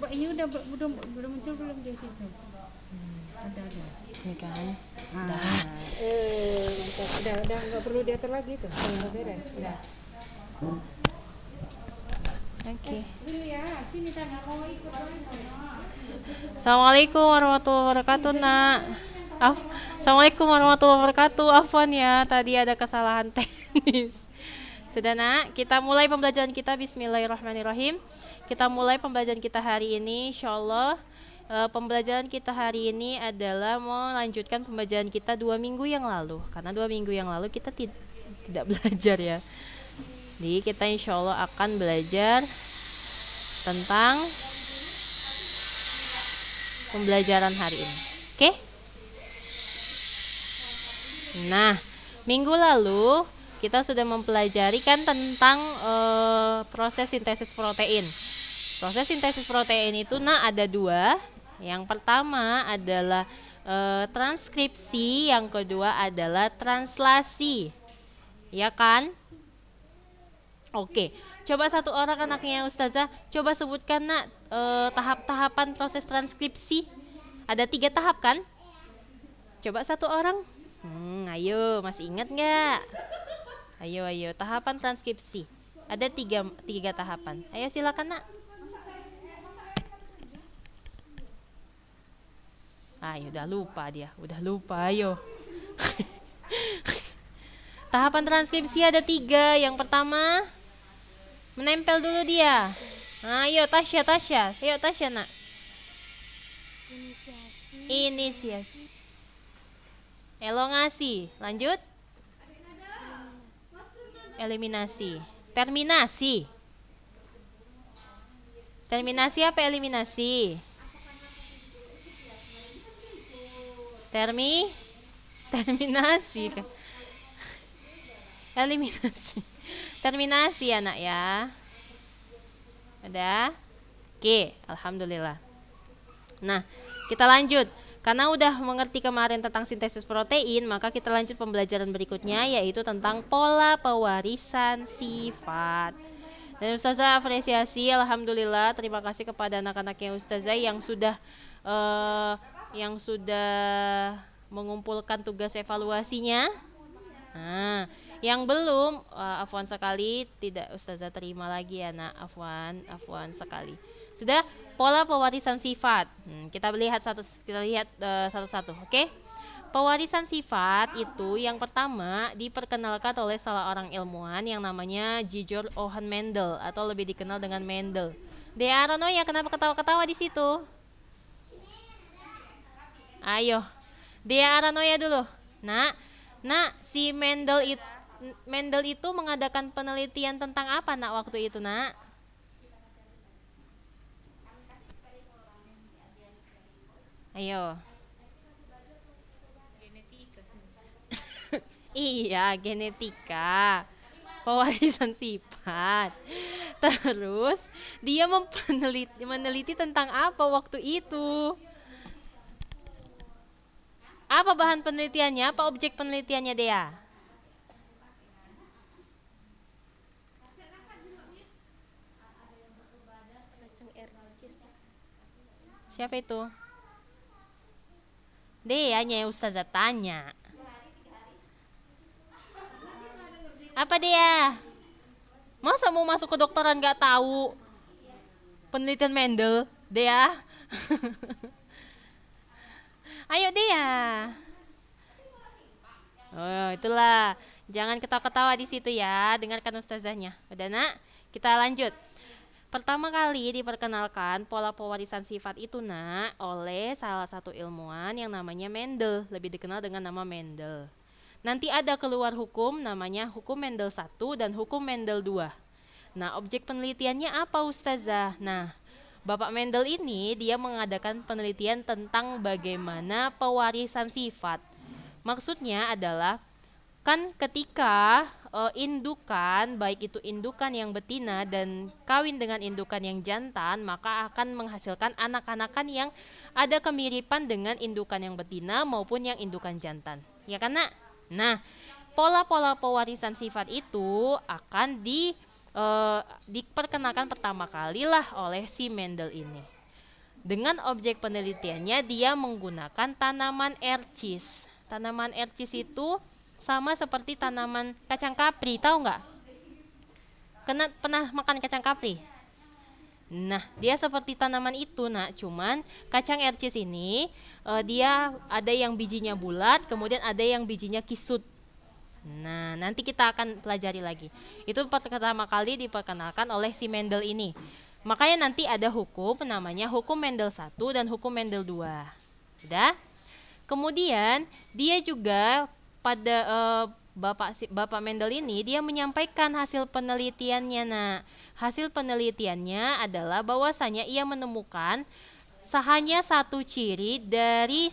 ini udah muncul belum di situ? Ada. Ini kan. Mantap. Udah nggak perlu diatur lagi tuh. Udah beres. Udah. Oke. Dulu ya, sini tanya mau ikut Assalamualaikum warahmatullahi wabarakatuh, Nak. Assalamualaikum warahmatullahi wabarakatuh. Afwan ya, tadi ada kesalahan teknis. Sudah, Nak, kita mulai pembelajaran kita. Bismillahirrahmanirrahim. Kita mulai pembelajaran kita hari ini, insyaallah. Pembelajaran kita hari ini adalah melanjutkan pembelajaran kita 2 minggu yang lalu. Karena 2 minggu yang lalu kita tidak belajar ya. Jadi kita insyaallah akan belajar tentang pembelajaran hari ini. Oke? Nah, minggu lalu kita sudah mempelajari kan tentang proses sintesis protein. Proses sintesis protein itu ada 2. Yang pertama adalah transkripsi, yang kedua adalah translasi. Ya kan? Oke, coba satu orang anaknya Ustazah, coba sebutkan Nak tahap-tahapan proses transkripsi. Ada 3 tahap kan? Coba satu orang. Ayo, masih ingat nggak? Ayo, tahapan transkripsi. Ada 3 tahapan. Ayo silakan Nak. Udah lupa, ayo. Tahapan transkripsi ada 3. Yang pertama, menempel dulu dia. Ayo Tasya. Ayo Tasya, Nak. Inisiasi. Elongasi. Lanjut. Eliminasi. Terminasi. Terminasi apa eliminasi? Terminasi. Eliminasi. Terminasi ya Nak ya. Ada? Oke, alhamdulillah. Nah, kita lanjut. Karena udah mengerti kemarin tentang sintesis protein, maka kita lanjut pembelajaran berikutnya, yaitu tentang pola pewarisan sifat. Dan Ustazah apresiasi, alhamdulillah, terima kasih kepada anak-anaknya Ustazah yang sudah mengumpulkan tugas evaluasinya. Nah, yang belum, afwan sekali, tidak Ustazah terima lagi ya Nak, afwan sekali. Sudah, pola pewarisan sifat. Kita lihat satu-satu, oke? Pewarisan sifat itu yang pertama diperkenalkan oleh salah orang ilmuwan yang namanya Georg Johann Mendel atau lebih dikenal dengan Mendel. Dea Rono ya, kenapa ketawa-ketawa di situ? Ayo, Dea Aranoya dulu. Nah, si Mendel itu mengadakan penelitian tentang apa Nak waktu itu Nak? Ayo. Genetika. Iya, genetika. Pewarisan sifat. Terus dia meneliti tentang apa waktu itu? Apa bahan penelitiannya? Apa objek penelitiannya Dea? Siapa itu? Dea-nya Ustazah tanya. Apa Dea? Masa mau masuk ke dokteran gak tahu penelitian Mendel? Dea? Ayo Dea. Oh, itulah. Jangan ketawa-ketawa di situ ya. Dengarkan Ustazahnya. Udah Nak? Kita lanjut. Pertama kali diperkenalkan pola pewarisan sifat itu Nak oleh salah satu ilmuwan yang namanya Mendel, lebih dikenal dengan nama Mendel. Nanti ada keluar hukum namanya hukum Mendel 1 dan hukum Mendel 2. Nah, objek penelitiannya apa Ustazah? Nah, Bapak Mendel ini dia mengadakan penelitian tentang bagaimana pewarisan sifat. Maksudnya adalah kan ketika indukan, baik itu indukan yang betina dan kawin dengan indukan yang jantan, maka akan menghasilkan anak-anakan yang ada kemiripan dengan indukan yang betina maupun yang indukan jantan. Ya kan Nak? Nah, pola-pola pewarisan sifat itu akan diperkenalkan pertama kali lah oleh si Mendel ini. Dengan objek penelitiannya dia menggunakan tanaman ercis. Tanaman ercis itu sama seperti tanaman kacang kapri, tahu nggak? Pernah makan kacang kapri? Nah, dia seperti tanaman itu, nak. Cuman kacang ercis ini dia ada yang bijinya bulat, kemudian ada yang bijinya kisut. Nah, nanti kita akan pelajari lagi. Itu pertama kali diperkenalkan oleh si Mendel ini. Makanya nanti ada hukum namanya hukum Mendel 1 dan hukum Mendel 2. Udah? Kemudian dia juga pada Bapak Mendel ini dia menyampaikan hasil penelitiannya. Nah, hasil penelitiannya adalah bahwasanya ia menemukan hanya satu ciri dari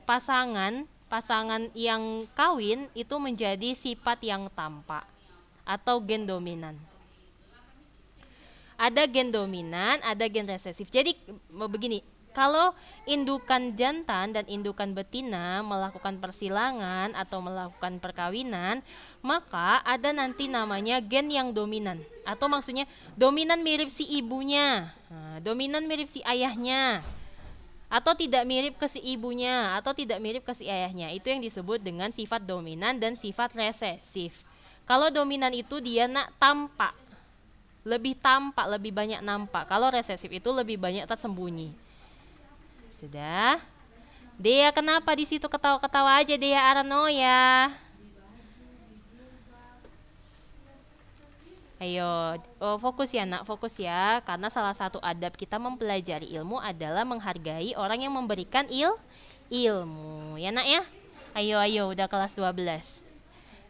pasangan yang kawin itu menjadi sifat yang tampak atau gen dominan. Ada gen dominan, ada gen resesif. Jadi begini, kalau indukan jantan dan indukan betina melakukan persilangan atau melakukan perkawinan, maka ada nanti namanya gen yang dominan. Atau maksudnya dominan mirip si ibunya, dominan mirip si ayahnya, atau tidak mirip ke si ibunya, atau tidak mirip ke si ayahnya. Itu yang disebut dengan sifat dominan dan sifat resesif. Kalau dominan itu dia tampak, lebih banyak nampak. Kalau resesif itu lebih banyak tersembunyi. Sudah? Dea kenapa di situ ketawa-ketawa aja Dea Aranoya? Ayo, fokus ya nak, fokus ya. Karena salah satu adab kita mempelajari ilmu adalah menghargai orang yang memberikan ilmu. Ya nak ya? Ayo, udah kelas 12.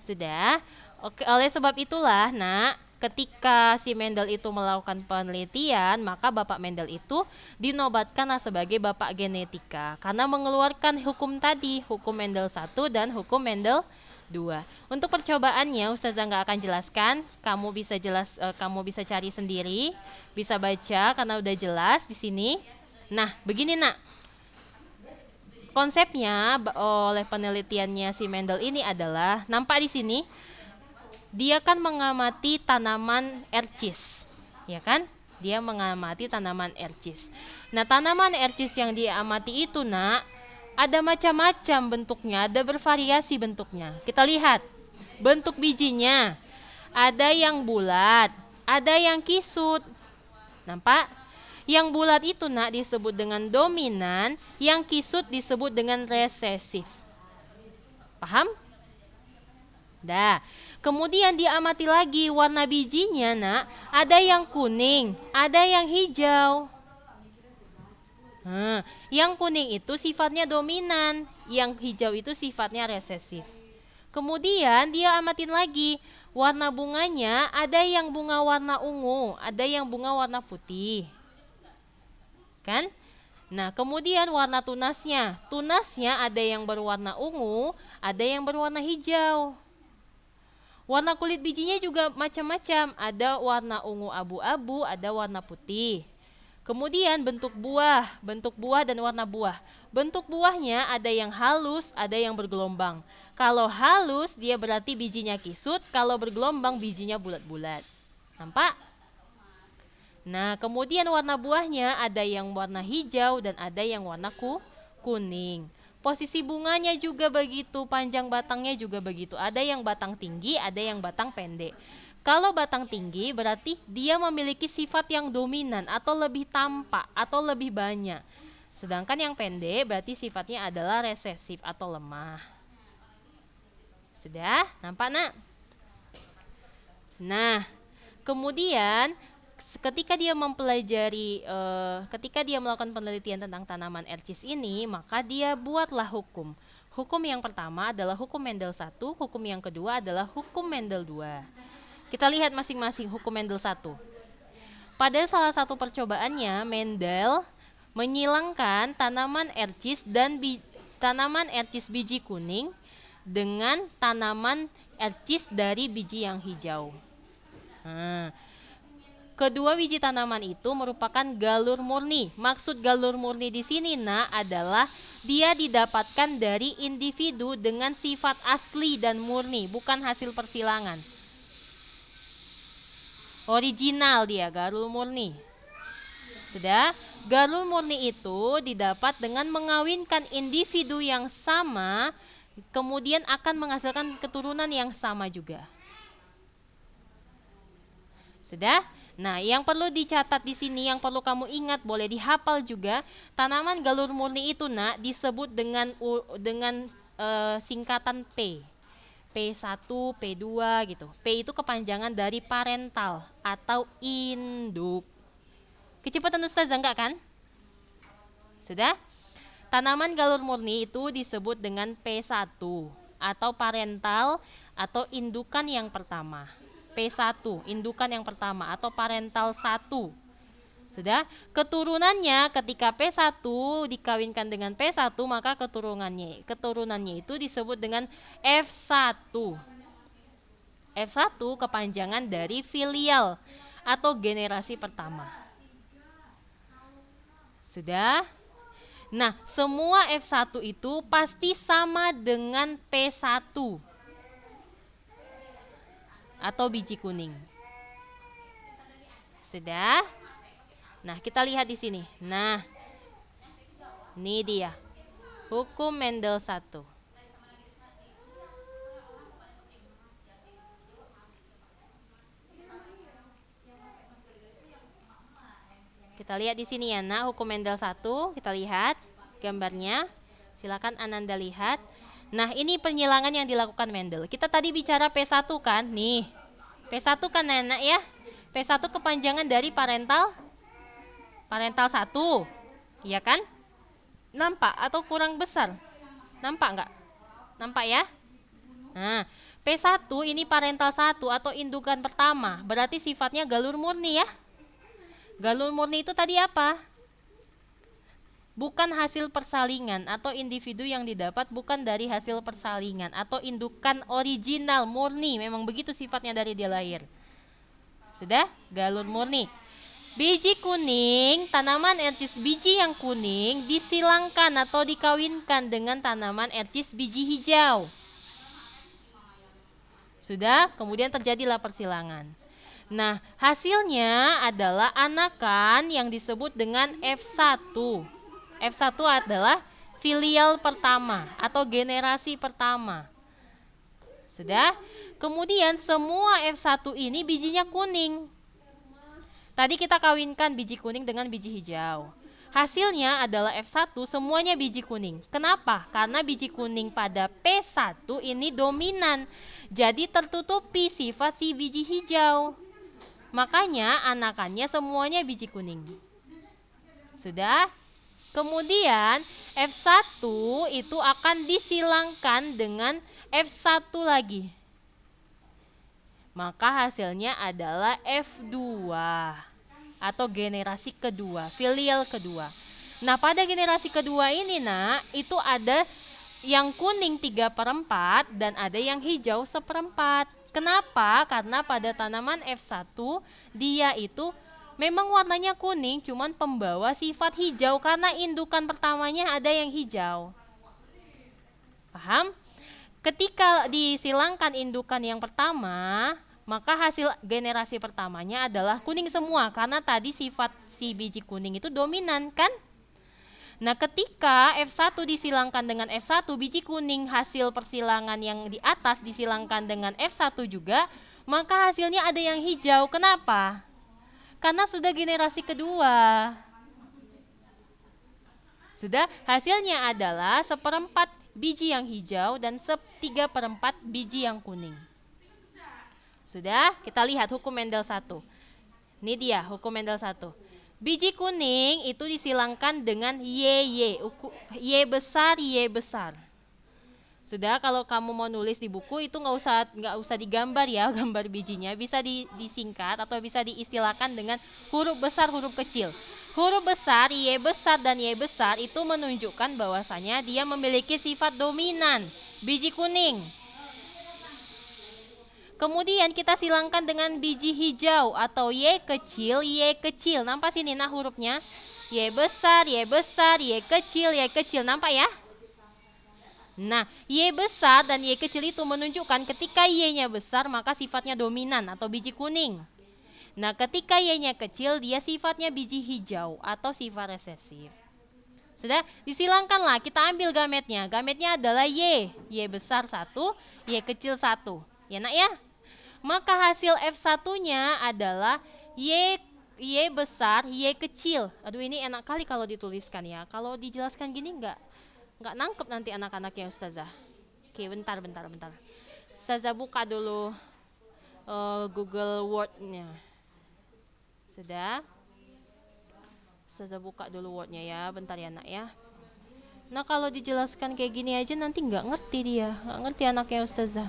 Sudah? Oke, oleh sebab itulah nak, ketika si Mendel itu melakukan penelitian, maka Bapak Mendel itu dinobatkanlah sebagai Bapak Genetika karena mengeluarkan hukum tadi, hukum Mendel 1 dan hukum Mendel 2. Untuk percobaannya Ustazah nggak akan jelaskan, kamu bisa cari sendiri, bisa baca karena udah jelas di sini. Nah, begini nak. Konsepnya oleh penelitiannya si Mendel ini adalah, nampak di sini, dia kan mengamati tanaman ercis, ya kan? Dia mengamati tanaman ercis. Nah, tanaman ercis yang dia amati itu, nak, ada macam-macam bentuknya, ada bervariasi bentuknya. Kita lihat bentuk bijinya. Ada yang bulat, ada yang kisut. Nampak? Yang bulat itu, nak, disebut dengan dominan, yang kisut disebut dengan resesif. Paham? Dah. Kemudian diamati lagi warna bijinya, nak. Ada yang kuning, ada yang hijau. Yang kuning itu sifatnya dominan, yang hijau itu sifatnya resesif. Kemudian dia amatin lagi warna bunganya, ada yang bunga warna ungu, ada yang bunga warna putih. Kan? Nah, kemudian warna tunasnya. Tunasnya ada yang berwarna ungu, ada yang berwarna hijau. Warna kulit bijinya juga macam-macam, ada warna ungu abu-abu, ada warna putih. Kemudian bentuk buah dan warna buah. Bentuk buahnya ada yang halus, ada yang bergelombang. Kalau halus dia berarti bijinya kisut, kalau bergelombang bijinya bulat-bulat. Nampak? Nah, kemudian warna buahnya ada yang warna hijau dan ada yang warna kuning. Posisi bunganya juga begitu, panjang batangnya juga begitu. Ada yang batang tinggi, ada yang batang pendek. Kalau batang tinggi berarti dia memiliki sifat yang dominan atau lebih tampak atau lebih banyak. Sedangkan yang pendek berarti sifatnya adalah resesif atau lemah. Sudah? Nampak, nak? Nah, kemudian ketika dia melakukan penelitian tentang tanaman ercis ini, maka dia buatlah hukum. Hukum yang pertama adalah hukum Mendel 1, hukum yang kedua adalah hukum Mendel 2. Kita lihat masing-masing hukum Mendel 1. Pada salah satu percobaannya, Mendel menyilangkan tanaman ercis dan tanaman ercis biji kuning dengan tanaman ercis dari biji yang hijau. Kedua biji tanaman itu merupakan galur murni. Maksud galur murni di sini, nak, adalah dia didapatkan dari individu dengan sifat asli dan murni, bukan hasil persilangan. Original dia, galur murni. Sudah, galur murni itu didapat dengan mengawinkan individu yang sama, kemudian akan menghasilkan keturunan yang sama juga. Sudah? Nah, yang perlu dicatat di sini, yang perlu kamu ingat, boleh dihafal juga, tanaman galur murni itu nak disebut dengan singkatan P. P1, P2 gitu. P itu kepanjangan dari parental atau induk. Kecepatan Ustazah enggak kan? Sudah? Tanaman galur murni itu disebut dengan P1 atau parental atau indukan yang pertama. P1, indukan yang pertama atau parental 1. Sudah? Keturunannya ketika P1 dikawinkan dengan P1, maka keturunannya itu disebut dengan F1. F1 kepanjangan dari filial atau generasi pertama. Sudah? Nah, semua F1 itu pasti sama dengan P1 atau biji kuning. Sudah? Nah, kita lihat di sini. Nah, ini dia. Hukum Mendel 1. Kita lihat di sini ya, nah, hukum Mendel 1. Kita lihat gambarnya. Silakan Ananda lihat. Nah, ini penyilangan yang dilakukan Mendel. Kita tadi bicara P1 kan? Nih. P1 kan enak ya? P1 kepanjangan dari parental 1. Iya kan? Nampak atau kurang besar? Nampak enggak? Nampak ya? Nah, P1 ini parental 1 atau indukan pertama. Berarti sifatnya galur murni ya? Galur murni itu tadi apa? Bukan hasil persalingan atau individu yang didapat bukan dari hasil persalingan atau indukan original murni. Memang begitu sifatnya dari dia lahir. Sudah? Galur murni. Biji kuning, tanaman ercis biji yang kuning disilangkan atau dikawinkan dengan tanaman ercis biji hijau. Sudah? Kemudian terjadilah persilangan. Nah, hasilnya adalah anakan yang disebut dengan F1. F1 adalah filial pertama atau generasi pertama. Sudah? Kemudian semua F1 ini bijinya kuning. Tadi kita kawinkan biji kuning dengan biji hijau. Hasilnya adalah F1 semuanya biji kuning. Kenapa? Karena biji kuning pada P1 ini dominan. Jadi tertutupi sifat si biji hijau. Makanya anakannya semuanya biji kuning. Sudah? Kemudian F1 itu akan disilangkan dengan F1 lagi. Maka hasilnya adalah F2 atau generasi kedua, filial kedua. Nah, pada generasi kedua ini nak, itu ada yang kuning 3/4 dan ada yang hijau 1/4. Kenapa? Karena pada tanaman F1 dia itu memang warnanya kuning, cuman pembawa sifat hijau karena indukan pertamanya ada yang hijau. Paham? Ketika disilangkan indukan yang pertama, maka hasil generasi pertamanya adalah kuning semua karena tadi sifat si biji kuning itu dominan kan? Nah, ketika F1 disilangkan dengan F1, biji kuning hasil persilangan yang di atas disilangkan dengan F1 juga, maka hasilnya ada yang hijau. Kenapa? Karena sudah generasi kedua. Sudah, hasilnya adalah 1/4 biji yang hijau dan 3/4 biji yang kuning. Sudah, kita lihat hukum Mendel 1. Ini dia hukum Mendel 1. Biji kuning itu disilangkan dengan Y besar, Y besar. Sudah, kalau kamu mau nulis di buku itu nggak usah digambar ya, gambar bijinya, bisa disingkat atau bisa diistilahkan dengan huruf besar, huruf kecil. Huruf besar, Y besar dan Y besar itu menunjukkan bahwasanya dia memiliki sifat dominan, biji kuning. Kemudian kita silangkan dengan biji hijau atau Y kecil, Y kecil. Nampak sini nah hurufnya? Y besar, Y besar, Y kecil. Nampak ya? Nah, Y besar dan Y kecil itu menunjukkan ketika Y-nya besar maka sifatnya dominan atau biji kuning. Nah, ketika Y-nya kecil, dia sifatnya biji hijau atau sifat resesif. Sudah, disilangkanlah, kita ambil gametnya. Gametnya adalah Y. Y besar 1, Y kecil 1. Ya nak ya? Maka hasil F1-nya adalah Y besar, Y kecil. Aduh, ini enak kali kalau dituliskan ya. Kalau dijelaskan gini nggak nangkep nanti anak-anaknya Ustazah. Oke, bentar. Ustazah buka dulu Google Word-nya. Sudah? Ustazah buka dulu Word-nya ya, bentar ya nak ya. Nah, kalau dijelaskan kayak gini aja nanti nggak ngerti dia, nggak ngerti anaknya Ustazah.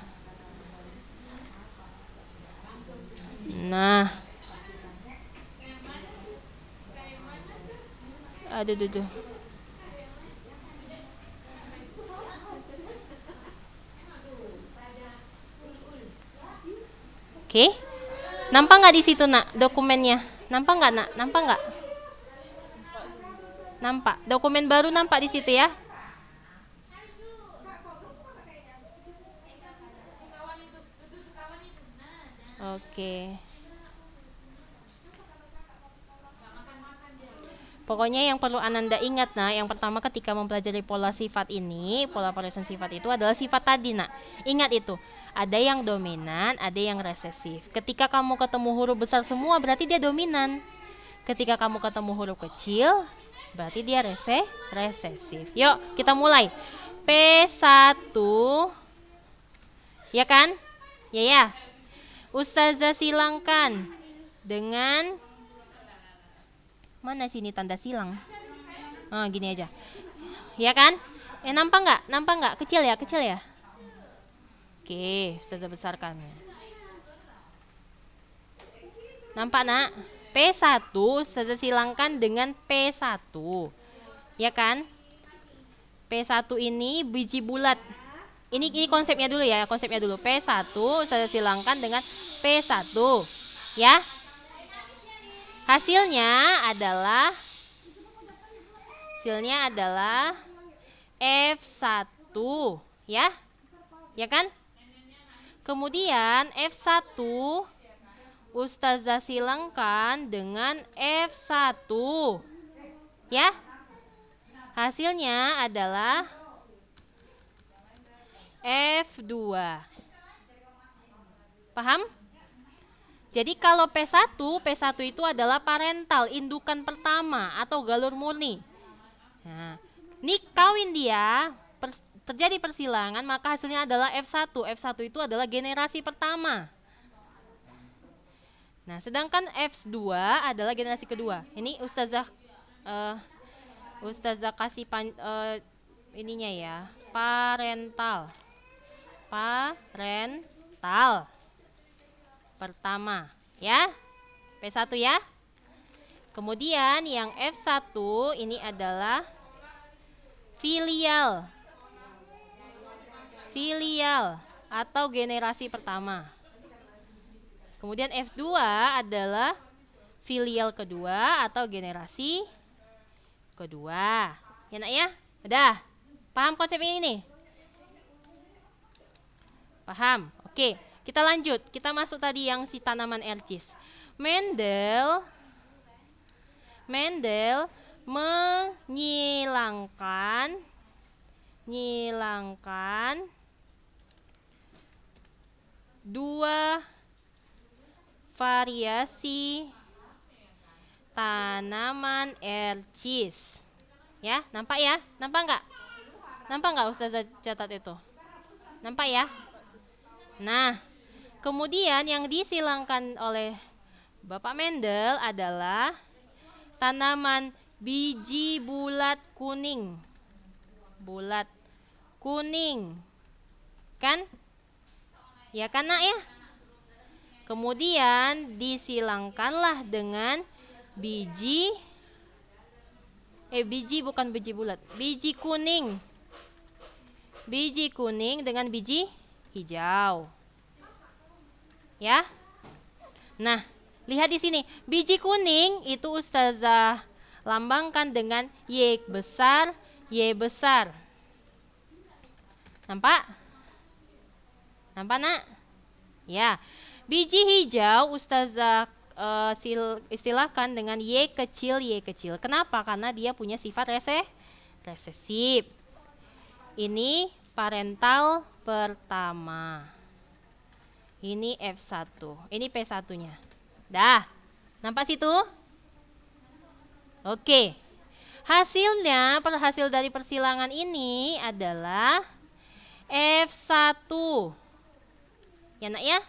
Nah, aduh. Oke, nampak nggak di situ nak dokumennya? Nampak nggak nak? Nampak nggak? Nampak. Dokumen baru nampak di situ ya? Oke. Pokoknya yang perlu Ananda ingat nah, yang pertama ketika mempelajari pola sifat ini, pola perubahan sifat itu adalah sifat tadi nak. Ingat itu, ada yang dominan, ada yang resesif. Ketika kamu ketemu huruf besar semua berarti dia dominan. Ketika kamu ketemu huruf kecil, berarti dia resesif. Yuk, kita mulai. P1, ya kan? Ya. Ustazah silangkan dengan mana sini tanda silang? Gini aja. Ya kan? Nampak nggak? Nampak nggak? Kecil ya? Oke, Ustazah besarkan. Nampak nak? P1 Ustazah silangkan dengan P1. Ya kan? P1 ini biji bulat. Ini konsepnya dulu ya, P1 Ustazah silangkan dengan P1. Ya? Hasilnya adalah F1, ya? Ya kan? Kemudian F1 Ustazah silangkan dengan F1. Ya? Hasilnya adalah F2. Paham? Jadi kalau P1 itu adalah parental, indukan pertama atau galur murni. Nah, ini kawin dia, terjadi persilangan, maka hasilnya adalah F1. F1 itu adalah generasi pertama. Nah, sedangkan F2 adalah generasi kedua. Ini Ustazah kasih ininya ya, parental pertama, ya. P1 ya. Kemudian yang F1 ini adalah filial atau generasi pertama. Kemudian F2 adalah filial kedua atau generasi kedua. Ya nak ya? Udah? Paham konsep ini nih? Paham? Oke, kita lanjut. Kita masuk tadi yang si tanaman ercis. Mendel menyilangkan dua variasi tanaman ercis. Ya, nampak ya? Nampak nggak? Nampak nggak Ustazah catat itu? Nampak ya? Nah, kemudian yang disilangkan oleh Bapak Mendel adalah tanaman biji bulat kuning. Kan? Ya kan nak ya? Kemudian disilangkanlah dengan biji bukan biji bulat, biji kuning dengan biji hijau. Ya. Nah, lihat di sini. Biji kuning itu Ustazah lambangkan dengan Y besar. Nampak? Nampak nak? Ya. Biji hijau Ustazah istilahkan dengan Y kecil, Y kecil. Kenapa? Karena dia punya sifat resesif. Ini parental pertama. Ini F1. Ini P1-nya. Dah. Nampak situ? Oke. Hasilnya, hasil dari persilangan ini adalah F1. Ya nak ya?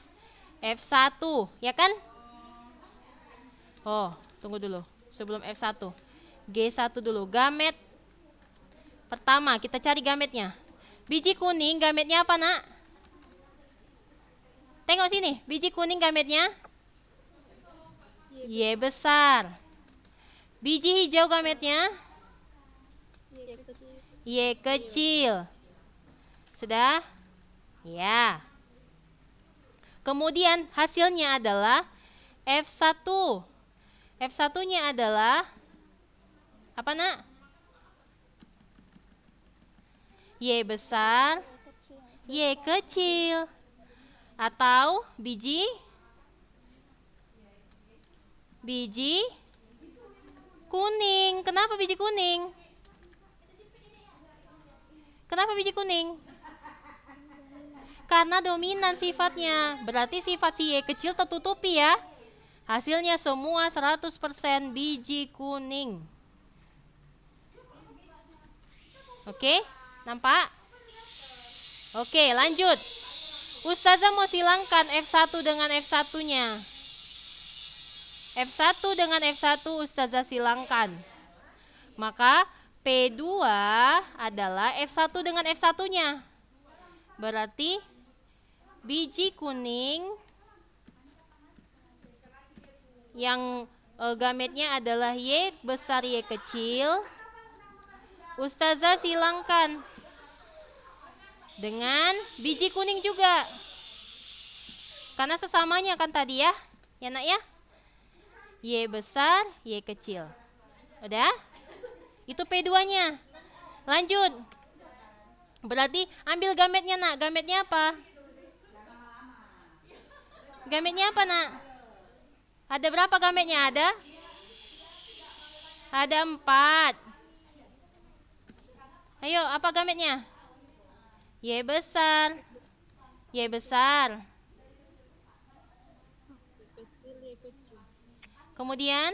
F1, ya kan? Oh, tunggu dulu. Sebelum F1. G1 dulu. Gamet pertama, kita cari gametnya. Biji kuning, gametnya apa nak? Tengok sini, biji kuning gametnya Y besar. Biji hijau gametnya Y kecil. Sudah? Ya. Kemudian hasilnya adalah F1. F1-nya adalah apa nak? Y besar, Y kecil. Atau biji kuning. Kenapa biji kuning? Kenapa biji kuning? Karena dominan sifatnya. Berarti sifat si Y kecil tertutupi ya. Hasilnya semua 100% biji kuning. Oke, nampak? Oke, lanjut. Ustazah mau silangkan F1 dengan F1-nya. F1 dengan F1 Ustazah silangkan. Maka P2 adalah F1 dengan F1-nya. Berarti biji kuning yang gametnya adalah Y besar Y kecil. Ustazah silangkan dengan biji kuning juga. Karena sesamanya kan tadi ya. Ya nak ya? Y besar, Y kecil. Udah? Itu P2-nya. Lanjut. Berarti ambil gametnya nak. Gametnya apa? Gametnya apa nak? Ada berapa gametnya? Ada 4. Ayo, apa gametnya? Y besar. Y besar. Kemudian